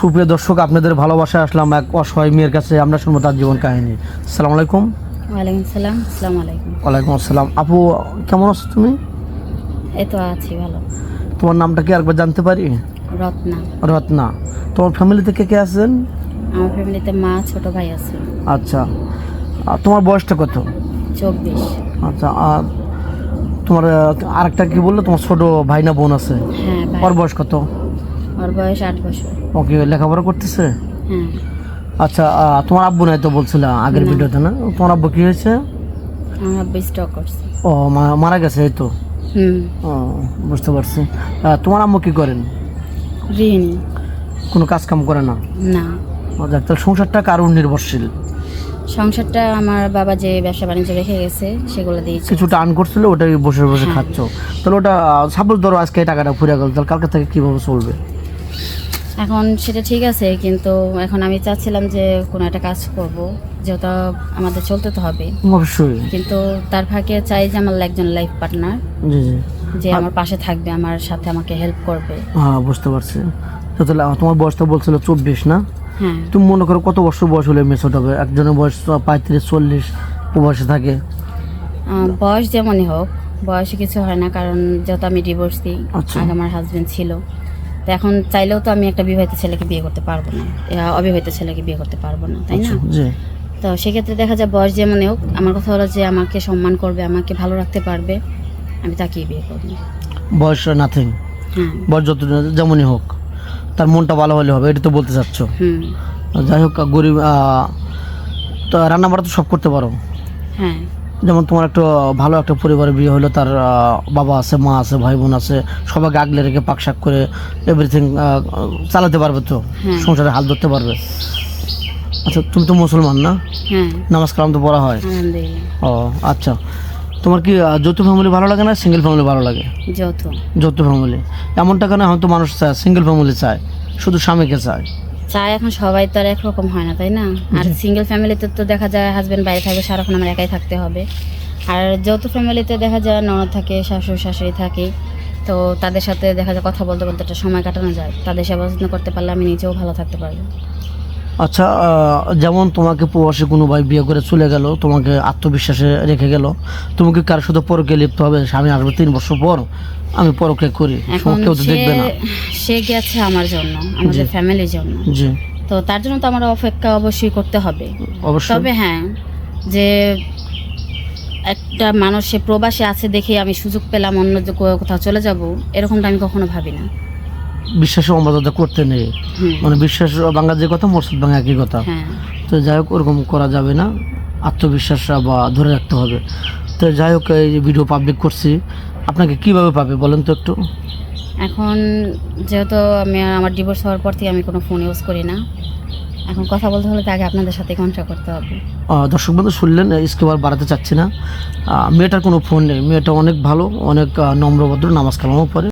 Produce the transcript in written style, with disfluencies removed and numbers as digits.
সুপ্রিয় দর্শক, আপনাদের ভালোবাসায় আসলাম এক অসহায় মেয়ের কাছে। আমরা শুনবো তার জীবন কাহিনী। আসসালামু আলাইকুম। ওয়ালাইকুম সালাম। আসসালামু আলাইকুম। ওয়ালাইকুম আসসালাম। আপু, কেমন আছো তুমি? এই তো আছি ভালো। তোমার নামটা কি একবার জানতে পারি? রত্না। রত্না। তোমার ফ্যামিলিতে কে কে আছেন? আমার ফ্যামিলিতে মা, ছোট ভাই আছে। আচ্ছা, তোমার বয়সটা কত? 24। আচ্ছা, আর তোমার আরেকটা কি বললো, তোমার ছোট ভাই না বোন আছে? হ্যাঁ ভাই। ওর বয়স কত? ওর বয়স 8 বছর। ওকে, লেখাপড়া করতেছে? হ্যাঁ। আচ্ছা, তোমার আব্বু নাই তো বলছিল আগের না। ভিডিওতে, না? তোমার আব্বু কি হয়েছে? আমার আব্বু স্ট্রোক করছে। ও, মারা গেছে, এই তো। ও, বুঝতে পারছি। তোমার আম্মু কি করেন? গৃহিণী। কোনো কাজ কাম করে না? না। যাক, তাহলে সংসারটা কার নির্ভরশীল? সংসারটা আমার বাবা যে ব্যবসা বাণিজ্য রেখে গেছে সেগুলো দিয়েছে। কিছুটা আর্ন করছিল, ওটাই বসে বসে হ্যাঁ। খাচ্ছ। তাহলে ওটা সাপোজ ধরো আজকে এই টাকাটা ফুরে গেল, তাহলে কালকে থেকে কীভাবে চলবে? এখন সেটা ঠিক আছে, কিন্তু এখন আমি চাচ্ছিলাম যে কোনো একটা কাজ করব, যেহেতু আমাদের চলতে তো হবে। অবশ্যই। কিন্তু তার ফাঁকে চাই যে আমার একজন লাইফ পার্টনার, জি জি। যে আমার পাশে থাকবে, আমার সাথে আমাকে হেল্প করবে। হ্যাঁ, বুঝতে পারছি। তো তাহলে তোমার বয়সটা বলছিল 24, না? হ্যাঁ। তুমি মনে করো কত বছর বয়স হলে মেসড হবে? একজনের বয়স 35-40 প্রবাসে থাকে। বয়স যেমনই হোক, বয়সে কিছু হয় না, কারণ যেহেতু আমি ডিভোর্সি। আচ্ছা। আগে আমার হাজবেন্ড ছিল, তো এখন চাইলেও তো আমি একটা বিবাহিত ছেলেকে বিয়ে করতে পারবো না, অবিবাহিত ছেলেকে বিয়ে করতে পারবো না, তাই না? জি। তো সেক্ষেত্রে দেখা যায় বয়স যেমনই হোক, আমার কথা হলো যে আমাকে সম্মান করবে, আমাকে ভালো রাখতে পারবে, আমি তাকেই বিয়ে করবো। বয়স নাথিং। হ্যাঁ। বয়স যত যেমনই হোক, তার মনটা ভালো হলে হবে, এটা তো বলতে চাচ্ছ? যাই হোক, গরিব তো রান্না বাড়া তো সব করতে পারো? হ্যাঁ। যেমন তোমার একটা ভালো একটা পরিবারে বিয়ে হলো, তার বাবা আছে, মা আছে, ভাই বোন আছে, সবাইকে আগলে রেখে পাকশাক করে এভরিথিং চালাতে পারবে তো? হ্যাঁ। সংসারে হাল ধরতে পারবে? আচ্ছা, তুমি তো মুসলমান, না? হ্যাঁ। নামাজ কালাম তো পড়া হয়? আলহামদুলিল্লাহ। ও আচ্ছা, তোমার কি যৌথ ফ্যামিলি ভালো লাগে না সিঙ্গেল ফ্যামিলি ভালো লাগে? যৌথ। যৌথ ফ্যামিলি। এমনটা কেন হয়তো মানুষ চায় সিঙ্গেল ফ্যামিলি চায়, শুধু স্বামীকে চায়? চায়, এখন সবাই তো আর একরকম হয় না, তাই না? আর সিঙ্গেল ফ্যামিলিতে তো দেখা যায় হাজবেন্ড বাইরে থাকে, সারাক্ষণ আমার একাই থাকতে হবে। আর যৌথ ফ্যামিলিতে দেখা যায় ননদ থাকে, শাশুড়ি শাশুড়ি থাকে, তো তাদের সাথে দেখা যায় কথা বলতে বলতে একটা সময় কাটানো যায়। তাদের সেবা যত্ন করতে পারলে আমি নিজেও ভালো থাকতে পারবো। আচ্ছা, যেমন তোমাকে প্রবাসী কোনো ভাই বিয়ে করে চলে গেল, তোমাকে আত্মবিশ্বাসে রেখে গেল, তুমি কি কার সাথে পরকে লিপ্ত হবে? স্বামী আসবে 3 বছর পর, আমি পরকে করি, এখন কেউ তো দেখবে না। সে গেছে আমার জন্য, আমাদের ফ্যামিলির জন্য। জি। তো তার জন্য তো আমার অপেক্ষা অবশ্যই করতে হবে। অবশ্যই। তবে হ্যাঁ, যে একটা মানুষ সে প্রবাসে আছে দেখে আমি সুযোগ পেলাম অন্য যে কোথাও চলে যাব, এরকমটা আমি কখনো ভাবি না। বিশ্বাসের অমর্যাদা করতে নেই, মানে বিশ্বাস ভাঙার যে কথা, মসজিদ ভাঙা একই কথা। হ্যাঁ। তো যাই হোক, ওরকম করা যাবে না, আত্মবিশ্বাস বা ধরে রাখতে হবে। তো যাই হোক, এই যে ভিডিও পাবলিক করছি, আপনাকে কিভাবে পাবে বলেন তো একটু? এখন যেহেতু আমি আমার ডিভোর্স হওয়ার পর থেকে আমি কোনো ফোন ইউজ করি না, এখন কথা বলতে হলে তো আগে আপনাদের সাথে কন্ট্যাক্ট করতে হবে। দর্শক বন্ধু শুনলেন, স্কেবার বাড়াতে চাচ্ছি না। মেয়েটার কোনো ফোন নেই, মেয়েটা অনেক ভালো, অনেক নম্রভদ্র, নামাজ কালামও পড়ে।